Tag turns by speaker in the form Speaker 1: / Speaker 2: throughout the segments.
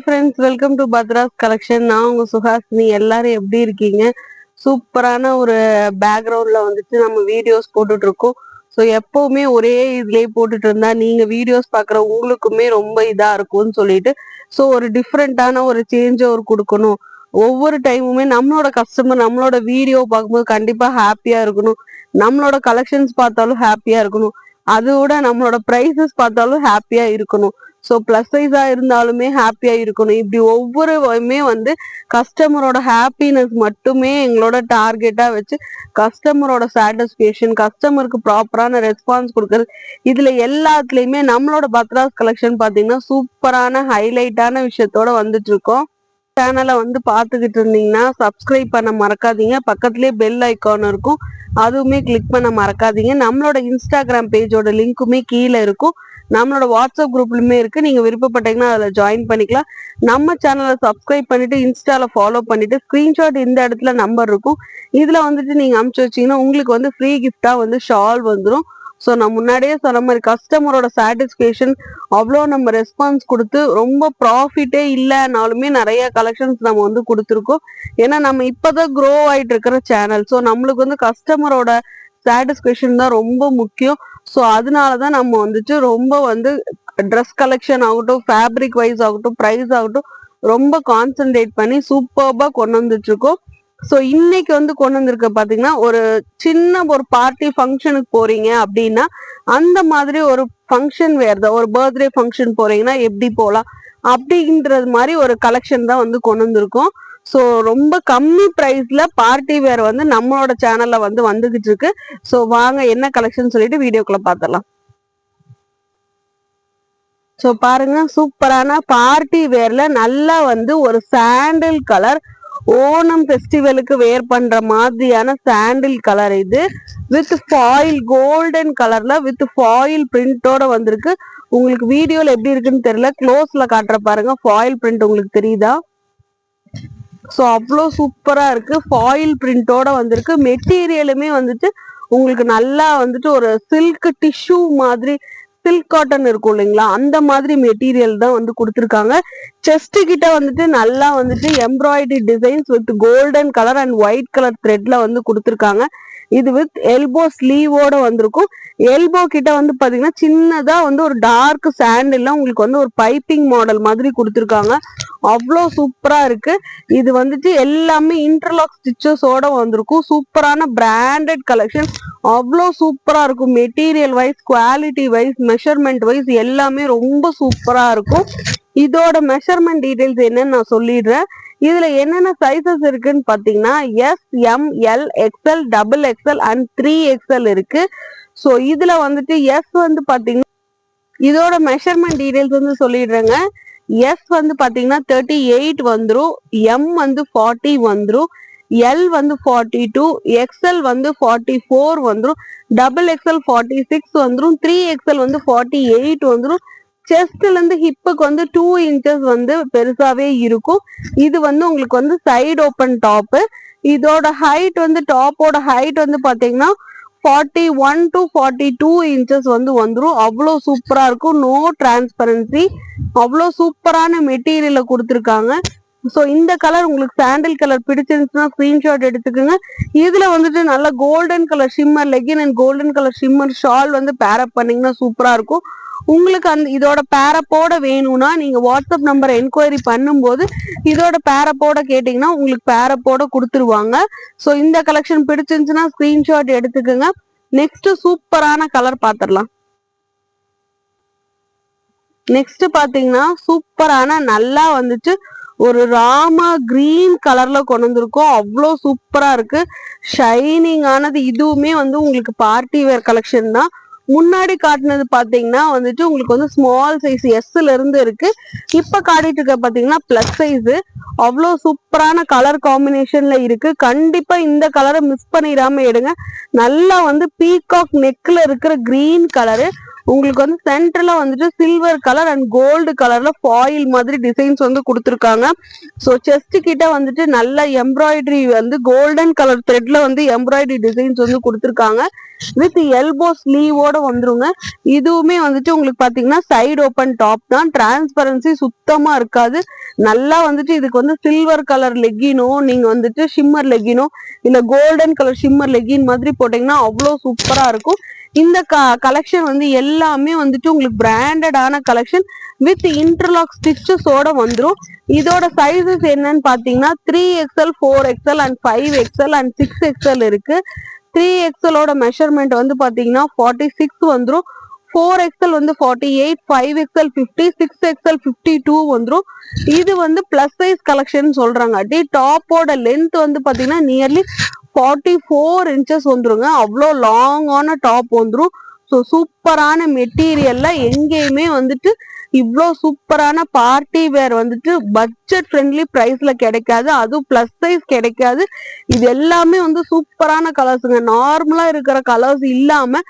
Speaker 1: Friends, welcome to பத்ராஸ் collection. நான் உங்க சுஹாசினி. எல்லாரும் எப்படி இருக்கீங்க? சூப்பரான ஒரு பேக்ரவுண்ட்ல வந்துட்டு நம்ம வீடியோஸ் போட்டுட்டு இருக்கோம். ஸோ எப்பவுமே ஒரே இதுலயே போட்டுட்டு இருந்தா நீங்க வீடியோஸ் பாக்குற உங்களுக்குமே ரொம்ப இதா இருக்கும்னு சொல்லிட்டு ஸோ ஒரு டிஃப்ரெண்டான ஒரு சேஞ்ச் ஒரு கொடுக்கணும். ஒவ்வொரு டைமுமே நம்மளோட கஸ்டமர் நம்மளோட வீடியோ பார்க்கும்போது கண்டிப்பா ஹாப்பியா இருக்கணும். நம்மளோட கலெக்ஷன்ஸ் பார்த்தாலும் ஹாப்பியா இருக்கணும். அதோட நம்மளோட ப்ரைஸஸ் பார்த்தாலும் ஹாப்பியா இருக்கணும். ஸோ பிளஸ் சைஸா இருந்தாலுமே ஹாப்பியா இருக்கணும். இப்படி ஒவ்வொருமே வந்து கஸ்டமரோட ஹாப்பினஸ் மட்டுமே எங்களோட டார்கெட்டா வச்சு கஸ்டமரோட சாட்டிஸ்பேக்ஷன், கஸ்டமருக்கு ப்ராப்பரான ரெஸ்பான்ஸ் கொடுக்கறது, இதுல எல்லாத்துலயுமே நம்மளோட பத்ராஸ் கலெக்ஷன் பாத்தீங்கன்னா சூப்பரான ஹைலைட்டான விஷயத்தோட வந்துட்டு இருக்கோம். சேனலை வந்து பார்த்துக்கிட்டு இருந்தீங்கன்னா சப்ஸ்கிரைப் பண்ண மறக்காதீங்க. பக்கத்துலேயே பெல் ஐக்கான் இருக்கும், அதுவுமே கிளிக் பண்ண மறக்காதீங்க. நம்மளோட இன்ஸ்டாகிராம் பேஜோட லிங்க்குமே கீழே இருக்கும். நம்மளோட வாட்ஸ்அப் குரூப்லுமே இருக்கு. நீங்க விருப்பப்பட்டீங்கன்னா அதில் ஜாயின் பண்ணிக்கலாம். நம்ம சேனலை சப்ஸ்கிரைப் பண்ணிட்டு இன்ஸ்டால ஃபாலோ பண்ணிட்டு ஸ்கிரீன்ஷாட் இந்த இடத்துல நம்பர் இருக்கும், இதுல வந்துட்டு நீங்க அனுப்பிச்சு வச்சீங்கன்னா உங்களுக்கு வந்து ஃப்ரீ கிஃப்டா வந்து ஷால் வந்துடும். ஸோ நான் முன்னாடியே சொன்ன மாதிரி கஸ்டமரோட சாட்டிஸ்பேக்ஷன் அவ்வளோ நம்ம ரெஸ்பான்ஸ் கொடுத்து ரொம்ப ப்ராஃபிட்டே இல்லைனாலுமே நிறைய கலெக்ஷன்ஸ் நம்ம வந்து கொடுத்துருக்கோம். ஏன்னா நம்ம இப்போதான் க்ரோ ஆகிட்டு இருக்கிற சேனல். ஸோ நம்மளுக்கு வந்து கஸ்டமரோட சாட்டிஸ்பேக்ஷன் தான் ரொம்ப முக்கியம். ஸோ அதனாலதான் நம்ம வந்துட்டு ரொம்ப வந்து ட்ரெஸ் கலெக்ஷன் ஆகட்டும், ஃபேப்ரிக் வைஸ் ஆகட்டும், ப்ரைஸ் ஆகட்டும் ரொம்ப கான்சென்ட்ரேட் பண்ணி சூப்பர்பா கொண்டு வந்துட்டு இருக்கோம். ஸோ இன்னைக்கு வந்து கொண்டு வந்திருக்க பாத்தீங்கன்னா ஒரு சின்ன ஒரு பார்ட்டி ஃபங்க்ஷனுக்கு போறீங்க அப்படின்னா அந்த மாதிரி ஒரு ஃபங்க்ஷன் வேர் தான், ஒரு பர்த்டே ஃபங்க்ஷன் போறீங்கன்னா எப்படி போகலாம் அப்படின்றது மாதிரி ஒரு கலெக்ஷன் தான் வந்து கொண்டு வந்திருக்கோம். ஸோ ரொம்ப கம்மி ப்ரைஸ்ல பார்ட்டி வேர் வந்து நம்மளோட சேனல்ல வந்து வந்துகிட்டு இருக்கு. ஸோ வாங்க என்ன கலெக்ஷன் சொல்லிட்டு வீடியோக்குள்ள பார்த்துடலாம். ஸோ பாருங்க, சூப்பரான பார்ட்டி வேர்ல நல்லா வந்து ஒரு சாண்டில் கலர், ஓணம் ஃபெஸ்டிவலுக்கு வேர் பண்ற மாதிரியான சாண்டில் கலர் இது. வித் ஃபாயில் கோல்டன் கலர்ல வித் ஃபாயில் பிரிண்டோட வந்திருக்கு. உங்களுக்கு வீடியோல எப்படி இருக்குன்னு தெரியல, க்ளோஸ்ல காட்டுற பாருங்க. ஃபாயில் பிரிண்ட் உங்களுக்கு தெரியுதா? ஸோ அவ்வளோ சூப்பரா இருக்கு. ஃபாயில் பிரிண்டோட வந்திருக்கு. மெட்டீரியலுமே வந்துட்டு உங்களுக்கு நல்லா வந்துட்டு ஒரு சில்க் டிஷ்யூ மாதிரி, சில்க் காட்டன் இருக்கும் இல்லைங்களா, அந்த மாதிரி மெட்டீரியல் தான் வந்து கொடுத்துருக்காங்க. செஸ்ட் கிட்ட வந்துட்டு நல்லா வந்துட்டு embroidery designs with golden colour and white colour த்ரெட்ல வந்து கொடுத்துருக்காங்க. இது வித் எல்போ ஸ்லீவோட வந்திருக்கும். எல்போ கிட்ட வந்து பாத்தீங்கன்னா சின்னதா வந்து ஒரு டார்க் சாண்டில் உங்களுக்கு வந்து ஒரு பைப்பிங் மாடல் மாதிரி கொடுத்துருக்காங்க. அவ்வளோ சூப்பரா இருக்கு. இது வந்துட்டு எல்லாமே இன்டர்லாக் ஸ்டிச்சஸோட வந்திருக்கும். சூப்பரான பிராண்டட் கலெக்ஷன், அவ்வளோ சூப்பரா இருக்கும். Material wise, quality wise, measurement wise எல்லாமே ரொம்ப சூப்பரா இருக்கும். இதோட மெஷர்மெண்ட் டீடைல்ஸ் என்னன்னு நான் சொல்லிடுறேன். இதுல என்னென்ன சைசஸ் இருக்குன்னு பாத்தீங்கன்னா S, M, L, XL, double XL and 3XL இருக்கு. ஸோ இதுல வந்துட்டு எஸ் வந்து பாத்தீங்கன்னா இதோட மெஷர்மெண்ட் டீடைல்ஸ் வந்து சொல்லிடுறேங்க. எஸ் வந்து பாத்தீங்கன்னா 38 வந்துரும், எம் வந்து 40 வந்துரும், எல் வந்து 42, எக்ஸ்எல் வந்து 44 வந்துரும், டபுள் எக்ஸ்எல் 46 வந்துரும், 3XL வந்து 48 வந்துரும். செஸ்ட்ல இருந்து ஹிப்புக்கு வந்து 2 இன்ச்சஸ் வந்து பெருசாவே இருக்கும். இது வந்து உங்களுக்கு வந்து சைடு ஓப்பன் டாப்பு. இதோட ஹைட் வந்து டாப்போட ஹைட் வந்து பாத்தீங்கன்னா 41 to 42 இன்ச்சஸ் வந்து வந்துடும். அவ்வளோ சூப்பரா இருக்கும். நோ டிரான்ஸ்பரன்சி, அவ்வளோ சூப்பரான மெட்டீரியல கொடுத்துருக்காங்க. ஸோ இந்த கலர் உங்களுக்கு சாண்டில் கலர் பிடிச்சிருந்துச்சுன்னா ஸ்கிரீன்ஷாட் எடுத்துக்கோங்க. இதுல வந்துட்டு நல்ல golden colour shimmer legging and golden colour shimmer shawl வந்து பேரப் பண்ணீங்கன்னா சூப்பரா இருக்கும். உங்களுக்கு அந்த இதோட பேரப்போட வேணும்னா நீங்க வாட்ஸ்அப் நம்பரை என்கொயரி பண்ணும்போது இதோட பேரப்போட கேட்டீங்கன்னா உங்களுக்கு பேரப்போட கொடுத்துருவாங்க. ஸோ இந்த கலெக்ஷன் பிடிச்சிருந்துச்சுன்னா ஸ்கிரீன்ஷாட் எடுத்துக்கோங்க. நெக்ஸ்ட் சூப்பரான கலர் பார்த்துடலாம். நெக்ஸ்ட் பாத்தீங்கன்னா சூப்பரான நல்லா வந்துட்டு ஒரு ராமா கிரீன் கலர்ல கொண்டு வந்திருக்கோம். அவ்வளோ சூப்பரா இருக்கு. ஷைனிங் ஆனது. இதுவுமே வந்து உங்களுக்கு பார்ட்டி வேர் கலெக்ஷன் தான். முன்னாடி காட்டினது பாத்தீங்கன்னா வந்துட்டு உங்களுக்கு வந்து ஸ்மால் சைஸ் எஸ்ல இருந்து இருக்கு. இப்ப காட்டிட்டு இருக்க பாத்தீங்கன்னா பிளஸ் சைஸ். அவ்வளோ சூப்பரான கலர் காம்பினேஷன்ல இருக்கு. கண்டிப்பா இந்த கலரை மிஸ் பண்ணிடாம எடுங்க. நல்லா வந்து பீகாக் நெக்ல இருக்கிற கிரீன் கலரு, உங்களுக்கு வந்து சென்டர்ல வந்துட்டு சில்வர் கலர் அண்ட் கோல்டு கலர்ல ஃபாயில் மாதிரி டிசைன்ஸ் வந்து கொடுத்துருக்காங்க. ஸோ செஸ்ட் கிட்ட வந்துட்டு நல்ல எம்ப்ராய்டரி வந்து கோல்டன் கலர் த்ரெட்ல வந்து எம்ப்ராய்டரி டிசைன்ஸ் வந்து கொடுத்துருக்காங்க. வித் எல்போ ஸ்லீவோட வந்துருங்க. இதுவுமே வந்துட்டு உங்களுக்கு பாத்தீங்கன்னா சைடு ஓப்பன் டாப் தான், டிரான்ஸ்பரன்சி சுத்தமா இருக்காது. நல்லா வந்துட்டு இதுக்கு வந்து சில்வர் கலர் லெக்கினோ நீங்க வந்துட்டு ஷிம்மர் லெக்கினோ இல்ல கோல்டன் கலர் ஷிம்மர் லெக்கின் மாதிரி போட்டீங்கன்னா அவ்வளோ சூப்பரா இருக்கும். இந்த கலெக்ஷன் வந்து எல்லாமே வந்துட்டு உங்களுக்கு பிராண்டடான கலெக்ஷன் வித் இன்டர்லாக் ஸ்டிச்சஸோட வந்துடும். இதோட சைசஸ் என்னன்னு பாத்தீங்கன்னா 3XL 4XL and 5XL and 6XL இருக்கு. 3XL மெஷர்மெண்ட் வந்து பாத்தீங்கன்னா 46 வந்துடும். 4XL வந்து 48, 5XL 50, 6XL 52 வந்துடும். இது வந்து பிளஸ் சைஸ் கலெக்ஷன் சொல்றாங்க. டாப்போட லென்த் வந்து பாத்தீங்கன்னா நியர்லி 44 இன்ச்சஸ் வந்துருங்க. அவ்வளோ லாங்கான டாப் வந்துடும். ஸோ சூப்பரான மெட்டீரியல்ல எங்கேயுமே வந்துட்டு இவ்வளோ சூப்பரான பார்ட்டி வேர் வந்துட்டு பட்ஜெட் ஃப்ரெண்ட்லி பிரைஸ்ல கிடைக்காது. அதுவும் பிளஸ் சைஸ் கிடைக்காது. இது எல்லாமே வந்து சூப்பரான கலர்ஸுங்க. நார்மலா இருக்கிற கலர்ஸ் இல்லாம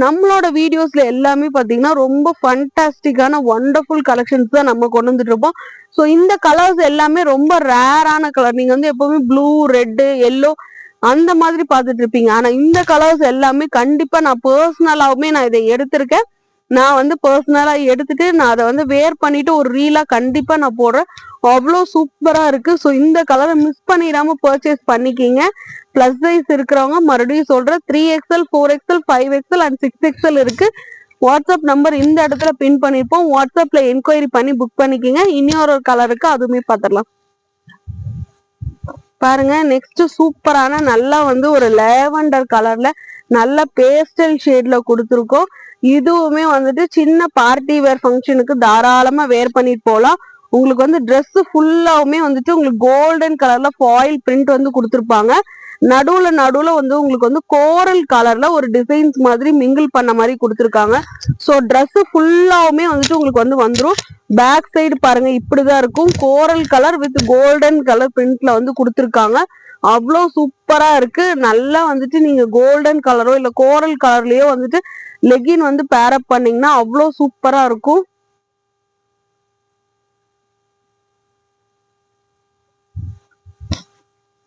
Speaker 1: நம்மளோட வீடியோஸ்ல எல்லாமே பாத்தீங்கன்னா ரொம்ப ஃபண்டாஸ்டிக்கான ஒண்டர்ஃபுல் கலெக்ஷன்ஸ் தான் நம்ம கொண்டு வந்துட்டு இருப்போம். ஸோ இந்த கலர்ஸ் எல்லாமே ரொம்ப ரேரான கலர். நீங்க வந்து எப்பவுமே ப்ளூ, ரெட்டு, எல்லோ அந்த மாதிரி பார்த்துட்டு இருப்பீங்க. ஆனா இந்த கலர்ஸ் எல்லாமே கண்டிப்பா நான் பர்சனலாவுமே நான் இதை எடுத்திருக்கேன். நான் வந்து பர்சனலா எடுத்துட்டு நான் அதை வந்து வேர் பண்ணிட்டு ஒரு ரீலா கண்டிப்பா நான் போடுறேன். அவ்வளோ சூப்பரா இருக்கு. ஸோ இந்த கலரை மிஸ் பண்ணிடாம பர்ச்சேஸ் பண்ணிக்கிங்க. பிளஸ் சைஸ் இருக்கிறவங்க மறுபடியும் சொல்றேன், 3XL 4XL 5XL and 6XL இருக்கு. வாட்ஸ்அப் நம்பர் இந்த இடத்துல பின் பண்ணிருப்போம். வாட்ஸ்அப்ல என்கொயரி பண்ணி புக் பண்ணிக்கிங்க. இன்னொரு கலருக்கு அதுவுமே பார்த்துடலாம். பாருங்க, நெக்ஸ்ட் சூப்பரான நல்லா வந்து ஒரு லேவண்டர் கலர்ல நல்ல பேஸ்டல் ஷேட்ல கொடுத்துருக்கோம். இதுவுமே வந்துட்டு சின்ன பார்ட்டி வேர் ஃபங்க்ஷனுக்கு தாராளமா வேர் பண்ணிட்டு போகலாம். உங்களுக்கு வந்து ட்ரெஸ் ஃபுல்லாவுமே வந்துட்டு உங்களுக்கு கோல்டன் கலர்ல ஃபாயில் பிரிண்ட் வந்து கொடுத்துருப்பாங்க. நடுவுல வந்து உங்களுக்கு வந்து கோரல் கலர்ல ஒரு டிசைன்ஸ் மாதிரி மிங்கிள் பண்ண மாதிரி கொடுத்துருக்காங்க. ஸோ ட்ரெஸ் ஃபுல்லாவுமே வந்துட்டு உங்களுக்கு வந்து வந்துடும். பேக் சைடு பாருங்க, இப்படிதான் இருக்கும். கோரல் கலர் வித் கோல்டன் கலர் பிரிண்ட்ல வந்து கொடுத்துருக்காங்க. அவ்வளோ சூப்பரா இருக்கு. நல்லா வந்துட்டு நீங்க கோல்டன் கலரோ இல்ல கோரல் கலர்லயோ வந்துட்டு லெகின் வந்து பேரப் பண்ணீங்கன்னா அவ்வளோ சூப்பரா இருக்கும்.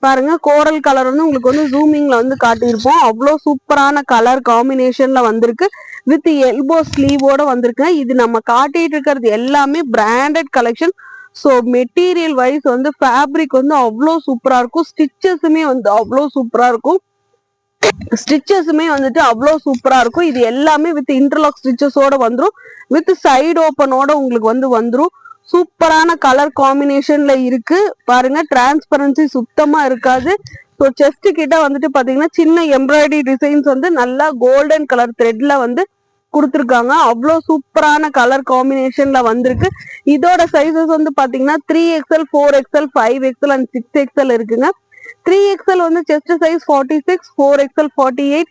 Speaker 1: பாருங்க, கோரல் கலர் வந்து உங்களுக்கு வந்து ஜூமிங்ல வந்து காட்டியிருப்போம். அவ்வளோ சூப்பரான கலர் காம்பினேஷன்ல வந்திருக்கு. வித் எல்போ ஸ்லீவோட வந்திருக்கு. இது நம்ம காட்டிட்டு இருக்கிறது எல்லாமே branded collection. So material wise வந்து ஃபேப்ரிக் வந்து அவ்வளோ சூப்பரா இருக்கும். ஸ்டிச்சஸுமே வந்து அவ்வளோ சூப்பரா இருக்கும். இது எல்லாமே வித் இன்டர்லாக் ஸ்டிச்சஸோட வந்துடும். வித் சைடு ஓப்பனோட உங்களுக்கு வந்து வந்துடும். சூப்பரான கலர் காம்பினேஷன்ல இருக்கு. பாருங்க, டிரான்ஸ்பரன்சி சுத்தமா இருக்காது. ஸோ செஸ்ட் கிட்ட வந்துட்டு பாத்தீங்கன்னா சின்ன எம்ப்ராய்டரி டிசைன்ஸ் வந்து நல்லா கோல்டன் கலர் த்ரெட்ல வந்து கொடுத்துருக்காங்க. அவ்வளோ சூப்பரான கலர் காம்பினேஷன்ல வந்திருக்கு. இதோட சைசஸ் வந்து பாத்தீங்கன்னா 3XL 4XL 5XL and 6XL இருக்குங்க. 3XL வந்து chest size 46, 4XL 48,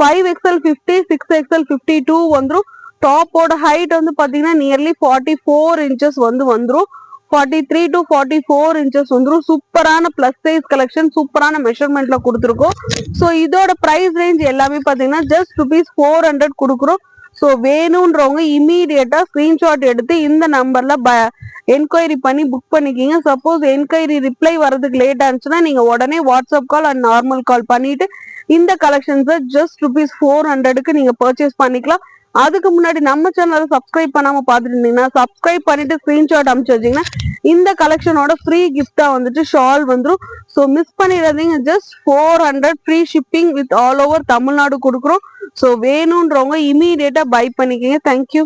Speaker 1: 5XL 50, 6XL 52 வந்துடும். டாப்போட ஹைட் வந்து பாத்தீங்கன்னா நியர்லி 44 இன்ச்சஸ் வந்து வந்துடும். 43 to 44 இன்ச்சஸ் வந்துடும். சூப்பரான பிளஸ் சைஸ் கலெக்ஷன், சூப்பரான மெஷர்மெண்ட்ல கொடுத்துருக்கோம். ஸோ இதோட பிரைஸ் ரேஞ்ச் எல்லாமே பாத்தீங்கன்னா ஜஸ்ட் ₹400 கொடுக்குறோம். ஸோ வேணும்ன்றவங்க இமீடியட்டா ஸ்கிரீன்ஷாட் எடுத்து இந்த நம்பர்ல என்கொயரி பண்ணி புக் பண்ணிக்கிங்க. சப்போஸ் என்கொயரி ரிப்ளை வரதுக்கு லேட் ஆச்சுன்னா நீங்க உடனே WhatsApp call and normal call பண்ணிட்டு இந்த கலெக்ஷன்ஸை ஜஸ்ட் ₹400க்கு நீங்க பர்ச்சேஸ் பண்ணிக்கலாம். அதுக்கு முன்னாடி நம்ம சேனலை சப்ஸ்கிரைப் பண்ணாம பாத்துட்டு இருந்தீங்கன்னா சப்ஸ்கிரைப் பண்ணிட்டு ஸ்கிரீன்ஷாட் அனுப்பிச்சு வச்சீங்கன்னா இந்த கலெக்ஷனோட ஃப்ரீ கிஃப்டா வந்துட்டு ஷால் வந்துடும். ஸோ மிஸ் பண்ணிடாதீங்க. Just 400 free shipping with all over Tamil Nadu கொடுக்குறோம். ஸோ வேணும்ன்றவங்க இமீடியட்டா பை பண்ணிக்கங்க. தேங்க்யூ.